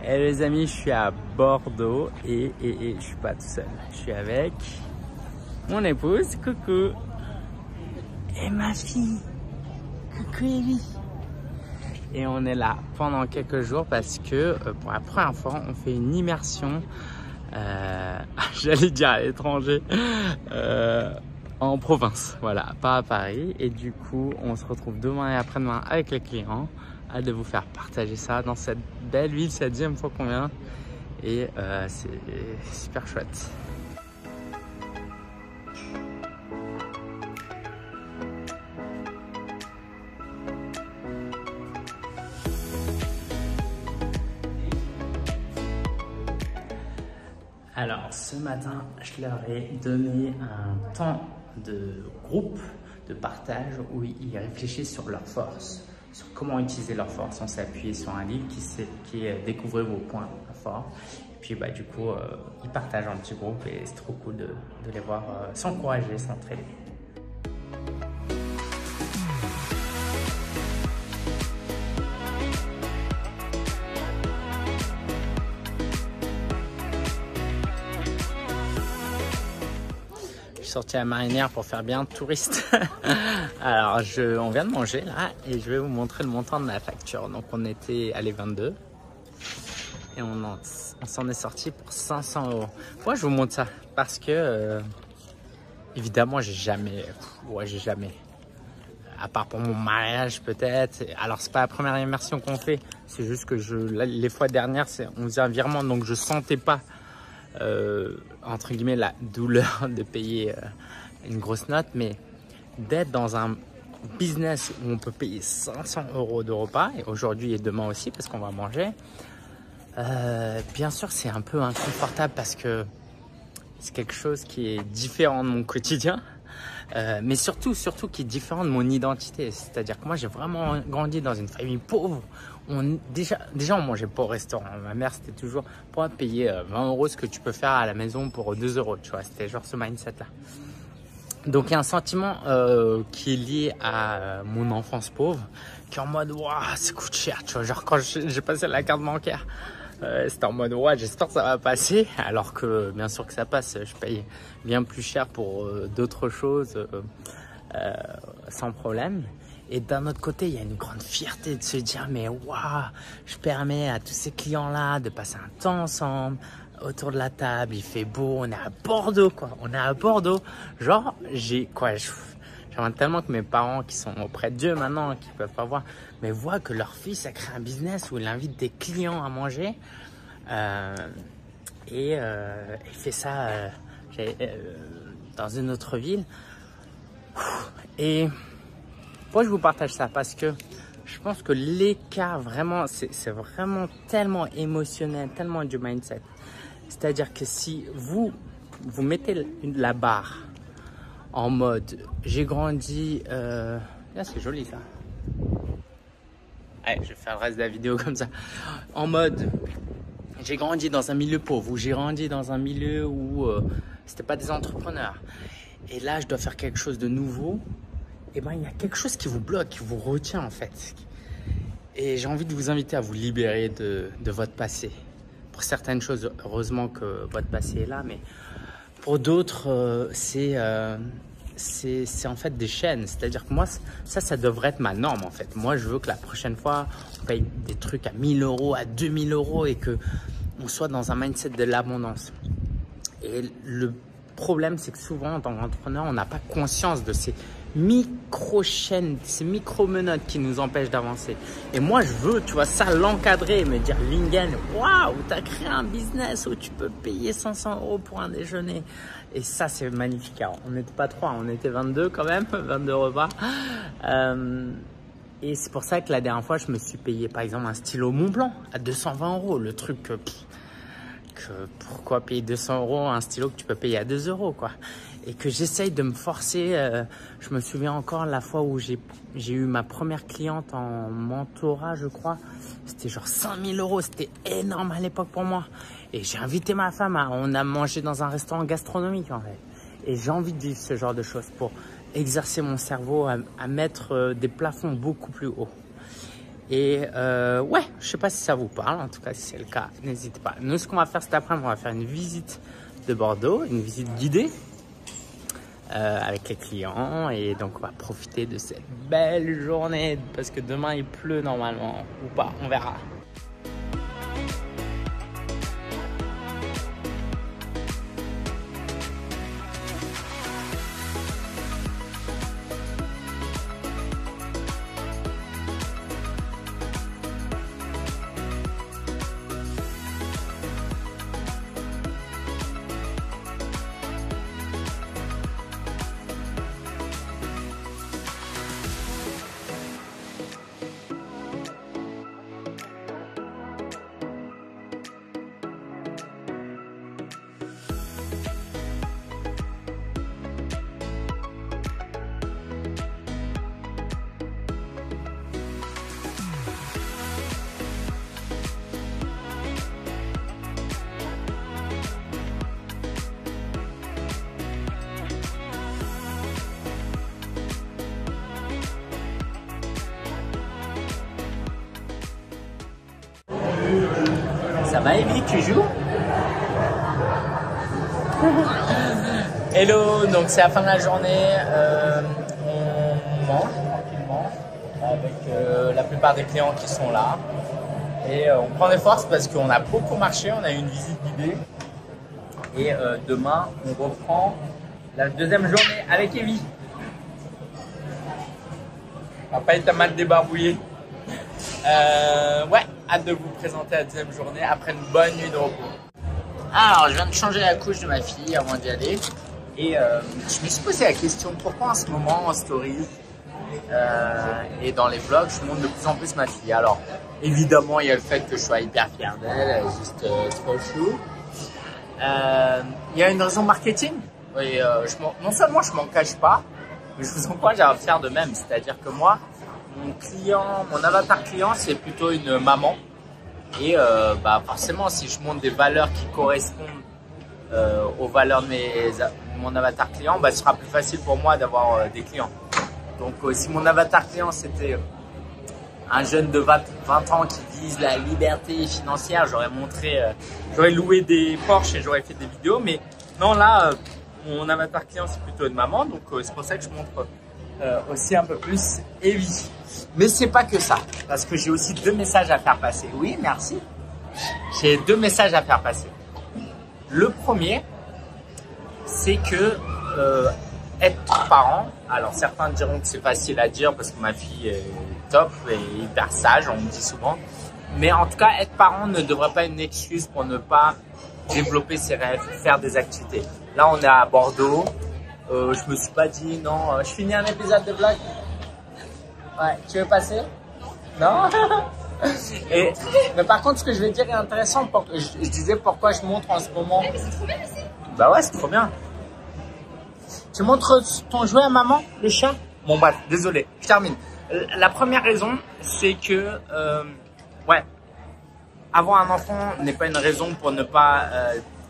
Et les amis, je suis à Bordeaux et je suis pas tout seul. Je suis avec mon épouse, coucou, et ma fille, coucou Evie. Et on est là pendant quelques jours parce que pour la première fois, on fait une immersion, j'allais dire à l'étranger, en province, voilà, pas à Paris. Et du coup, on se retrouve demain et après-demain avec les clients. Hâte de vous faire partager ça dans cette belle ville, c'est la 10e fois qu'on vient et c'est super chouette. Alors ce matin, je leur ai donné un temps de groupe, de partage où ils réfléchissent sur leurs forces, sur comment utiliser leurs forces. On s'est appuyé sur un livre qui est Découvrez vos points forts. Et puis du coup, ils partagent un petit groupe et c'est trop cool de les voir s'encourager, s'entraider. Sorti à la marinière pour faire bien touriste. Alors on vient de manger là et je vais vous montrer le montant de la facture. Donc on était à les 22 et on s'en est sorti pour 500 €. Moi je vous montre ça parce que évidemment j'ai jamais, à part pour mon mariage peut-être. Alors c'est pas la première immersion qu'on fait, c'est juste que les fois dernières on faisait un virement donc je sentais pas entre guillemets la douleur de payer une grosse note, mais d'être dans un business où on peut payer 500 € de repas, et aujourd'hui et demain aussi parce qu'on va manger, bien sûr c'est un peu inconfortable parce que c'est quelque chose qui est différent de mon quotidien, mais surtout qui est différent de mon identité. C'est-à-dire que moi j'ai vraiment grandi dans une famille pauvre. Déjà on mangeait pas au restaurant. Ma mère c'était toujours pour payer 20 € ce que tu peux faire à la maison pour 2 €, tu vois. C'était genre ce mindset là. Donc il y a un sentiment qui est lié à mon enfance pauvre, qui est en mode waouh ça coûte cher, tu vois. Genre quand j'ai passé la carte bancaire, c'était en mode ouais j'espère que ça va passer, alors que bien sûr que ça passe. Je paye bien plus cher pour d'autres choses sans problème. Et d'un autre côté, il y a une grande fierté de se dire mais waouh, je permets à tous ces clients là de passer un temps ensemble autour de la table, il fait beau, on est à Bordeaux quoi, on est à Bordeaux. Genre j'aimerais tellement que mes parents qui sont auprès de Dieu maintenant, qui peuvent pas voir, mais voient que leur fils a créé un business où il invite des clients à manger et il fait ça dans une autre ville. Et pourquoi je vous partage ça? Parce que je pense que l'écart vraiment, c'est vraiment tellement émotionnel, tellement du mindset. C'est-à-dire que si vous mettez la barre en mode j'ai grandi, c'est joli ça. Allez, je vais faire le reste de la vidéo comme ça. En mode j'ai grandi dans un milieu pauvre, ou j'ai grandi dans un milieu où c'était pas des entrepreneurs. Et là, je dois faire quelque chose de nouveau. Et ben, il y a quelque chose qui vous bloque, qui vous retient en fait. Et j'ai envie de vous inviter à vous libérer de votre passé. Pour certaines choses, heureusement que votre passé est là, mais pour d'autres, c'est en fait des chaînes. C'est-à-dire que moi, ça devrait être ma norme en fait. Moi, je veux que la prochaine fois, on paye des trucs à 1000 €, à 2000 € et que on soit dans un mindset de l'abondance. Et le problème, c'est que souvent, en tant qu'entrepreneur, on n'a pas conscience de ces micro-chaînes, ces micro-menottes qui nous empêchent d'avancer. Et moi, je veux, tu vois, ça l'encadrer, me dire, Lingen, waouh, t'as créé un business où tu peux payer 500 € pour un déjeuner. Et ça, c'est magnifique. Alors, on n'était pas 3, on était 22 quand même, 22 repas. Et c'est pour ça que la dernière fois, je me suis payé, par exemple, un stylo Montblanc à 220 €. Le truc que pourquoi payer 200 € un stylo que tu peux payer à 2 € quoi. Et que j'essaye de me forcer. Je me souviens encore la fois où j'ai eu ma première cliente en mentorat, je crois. C'était genre 5000 €. C'était énorme à l'époque pour moi. Et j'ai invité ma femme. On a mangé dans un restaurant gastronomique en fait. Et j'ai envie de vivre ce genre de choses pour exercer mon cerveau à mettre des plafonds beaucoup plus hauts. Et ouais, je sais pas si ça vous parle. En tout cas, si c'est le cas, n'hésitez pas. Nous, ce qu'on va faire cet après-midi, on va faire une visite de Bordeaux, une visite guidée avec les clients. Et donc, on va profiter de cette belle journée parce que demain, il pleut normalement ou pas, on verra. Ça va, Evie, tu joues? Hello, donc c'est la fin de la journée. On mange tranquillement avec la plupart des clients qui sont là. Et on prend des forces parce qu'on a beaucoup marché, on a eu une visite guidée. Et demain, on reprend la deuxième journée avec Evie. Papa est à mal débarbouillé. Ouais, hâte de vous présenter la deuxième journée après une bonne nuit de repos. Alors, je viens de changer la couche de ma fille avant d'y aller. Et je me suis posé la question, pourquoi en ce moment en story et dans les vlogs, je montre de plus en plus ma fille. Alors, évidemment, il y a le fait que je sois hyper fier d'elle, elle est juste trop chou. Il y a une raison marketing. Et, non seulement je m'en cache pas, mais je vous encourage à faire de même. C'est-à-dire que moi, mon avatar client, c'est plutôt une maman. Et bah forcément, si je montre des valeurs qui correspondent aux valeurs de mon avatar client, bah, ce sera plus facile pour moi d'avoir des clients. Donc si mon avatar client, c'était un jeune de 20 ans qui vise la liberté financière, j'aurais loué des Porsche et j'aurais fait des vidéos. Mais non, là, mon avatar client, c'est plutôt une maman. Donc c'est pour ça que je montre aussi un peu plus Evie. Mais c'est pas que ça, parce que j'ai aussi deux messages à faire passer. Oui, merci. J'ai deux messages à faire passer. Le premier, c'est que être parent, alors certains diront que c'est facile à dire parce que ma fille est top et hyper sage, on me dit souvent. Mais en tout cas, être parent ne devrait pas être une excuse pour ne pas développer ses rêves, faire des activités. Là, on est à Bordeaux. Je me suis pas dit non, je finis un épisode de vlog. Ouais, tu veux passer? Non? Mais par contre, ce que je vais dire est intéressant. Je disais pourquoi je montre en ce moment. Mais c'est trop bien aussi. Bah ouais, c'est trop bien. Tu montres ton jouet à maman, le chat? Bon bref, désolé, je termine. La première raison, c'est que ouais, avoir un enfant n'est pas une raison pour ne pas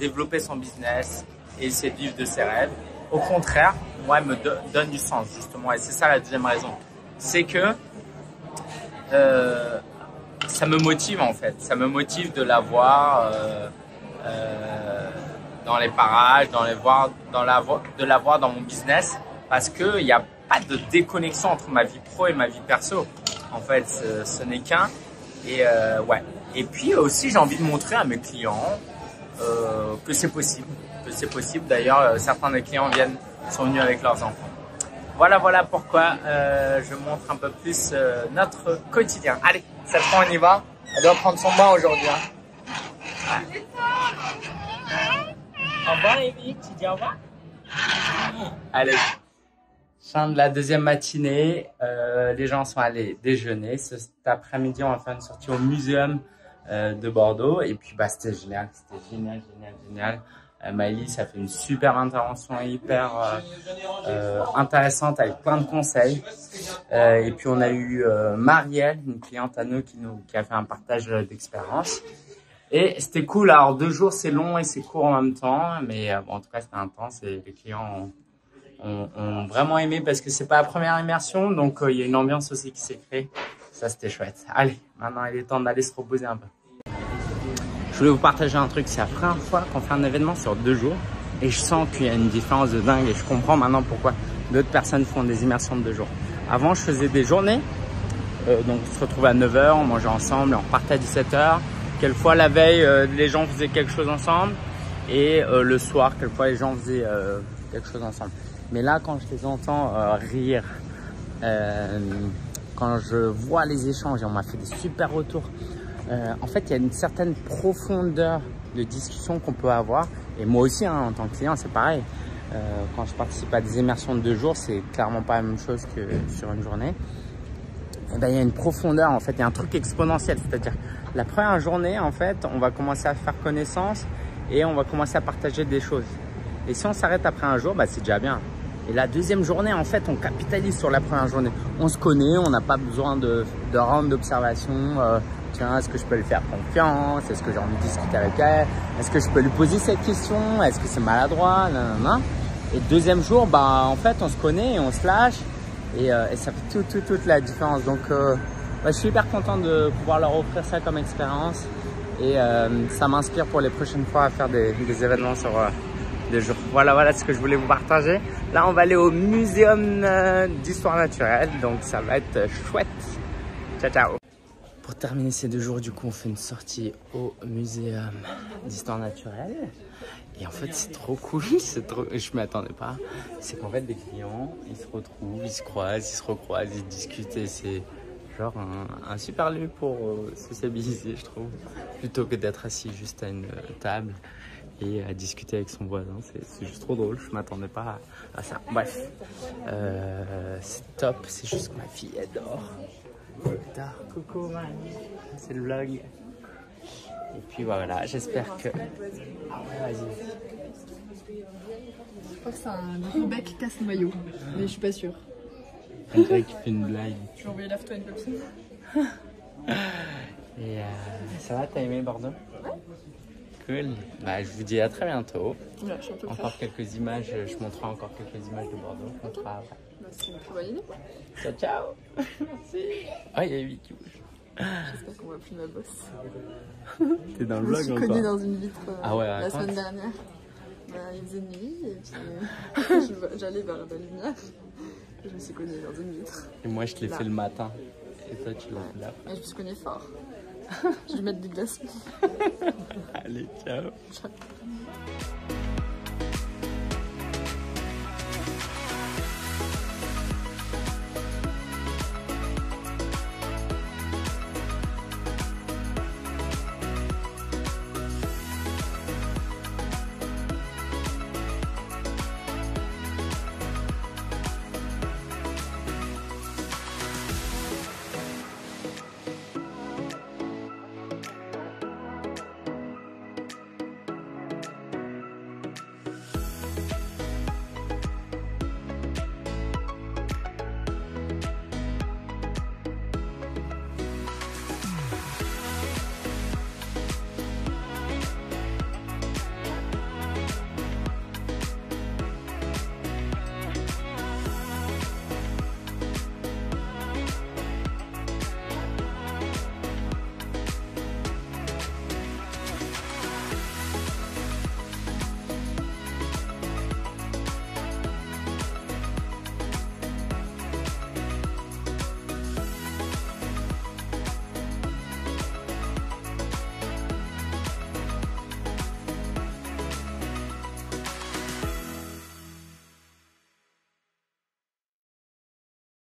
développer son business et essayer de vivre de ses rêves. Au contraire, moi, elle me donne du sens, justement. Et c'est ça la deuxième raison. C'est que ça me motive, en fait. Ça me motive de la voir dans les parages, de la voir dans mon business. Parce qu'il n'y a pas de déconnexion entre ma vie pro et ma vie perso. En fait, ce n'est qu'un. Et ouais. Et puis aussi, j'ai envie de montrer à mes clients que c'est possible. D'ailleurs, certains des clients sont venus avec leurs enfants. Voilà pourquoi je montre un peu plus notre quotidien. Allez, cette fois on y va. Elle doit prendre son bain aujourd'hui. Hein. Ouais. Au revoir, Evie. Tu dis au revoir? Allez. Fin de la deuxième matinée. Les gens sont allés déjeuner. Cet après-midi, on va faire une sortie au muséum de Bordeaux. Et puis, bah, c'était génial. Maëlys a fait une super intervention hyper intéressante avec plein de conseils. Et puis on a eu Marielle, une cliente à nous qui a fait un partage d'expérience. Et c'était cool. Alors 2 jours c'est long et c'est court en même temps, mais bon, en tout cas c'était intense et les clients ont vraiment aimé parce que c'est pas la première immersion, donc il y a une ambiance aussi qui s'est créée. Ça, c'était chouette. Allez, maintenant, il est temps d'aller se reposer un peu. Je voulais vous partager un truc. C'est la première fois qu'on fait un événement sur 2 jours. Et je sens qu'il y a une différence de dingue. Et je comprends maintenant pourquoi d'autres personnes font des immersions de 2 jours. Avant, je faisais des journées. Donc, on se retrouvait à 9 h, on mangeait ensemble et on repartait à 17 h. Quelquefois, la veille, les gens faisaient quelque chose ensemble. Et le soir, quelquefois, les gens faisaient quelque chose ensemble. Mais là, quand je les entends rire, quand je vois les échanges, et on m'a fait des super retours, en fait, il y a une certaine profondeur de discussion qu'on peut avoir. Et moi aussi, hein, en tant que client, c'est pareil. Quand je participe à des immersions de 2 jours, c'est clairement pas la même chose que sur une journée. Et ben, il y a une profondeur, en fait, il y a un truc exponentiel. C'est-à-dire, la première journée, en fait, on va commencer à faire connaissance et on va commencer à partager des choses. Et si on s'arrête après un jour, bah, c'est déjà bien. Et la deuxième journée, en fait, on capitalise sur la première journée. On se connaît, on n'a pas besoin de round d'observation. Tiens, est-ce que je peux lui faire confiance? Est-ce que j'ai envie de discuter avec elle? Est-ce que je peux lui poser cette question? Est-ce que c'est maladroit? Nanana. Et deuxième jour, bah, en fait, on se connaît et on se lâche. Et ça fait toute la différence. Donc, je suis hyper content de pouvoir leur offrir ça comme expérience. Et ça m'inspire pour les prochaines fois à faire des événements sur 2 jours. Voilà ce que je voulais vous partager. Là, on va aller au muséum d'histoire naturelle. Donc, ça va être chouette. Ciao, ciao. Pour terminer ces 2 jours, du coup, on fait une sortie au muséum d'histoire naturelle. Et en fait, c'est trop cool, je m'y attendais pas. C'est qu'en fait, des clients, ils se retrouvent, ils se croisent, ils se recroisent, ils discutent. Et c'est genre un super lieu pour sociabiliser, je trouve. Plutôt que d'être assis juste à une table et à discuter avec son voisin. C'est juste trop drôle, je m'attendais pas à ça. Bref, c'est top, c'est juste que ma fille, elle dort. Coucou, mamie. C'est le vlog. Et puis voilà, j'espère que... Ah ouais, vas-y. Je crois que c'est un gros bec casse-noyau, mais je suis pas sûre. On dirait qu'il fait une blague. Je vais envoyer lave-toi une copine. Et ça va, t'as aimé Bordeaux? Ouais. Cool. Bah, je vous dis à très bientôt. Ouais, je suis un peu encore quelques images, je montrerai encore quelques images de Bordeaux. On fera après. Bah, c'est une très bonne idée. Ciao, ciao. Merci. Oh, il y a 8 qui bougent. J'espère qu'on voit plus ma bosse. T'es dans le Je vlog me suis encore? connue dans une vitre la raconte. semaine dernière. Bah, il faisait nuit et puis j'allais vers la lumière. Je me suis connue dans une vitre. Et moi, je te l'ai fait le matin. Et toi, tu l'as fait là. Et je me suis connue fort. Je vais mettre du glaçons. Allez, ciao. Ciao.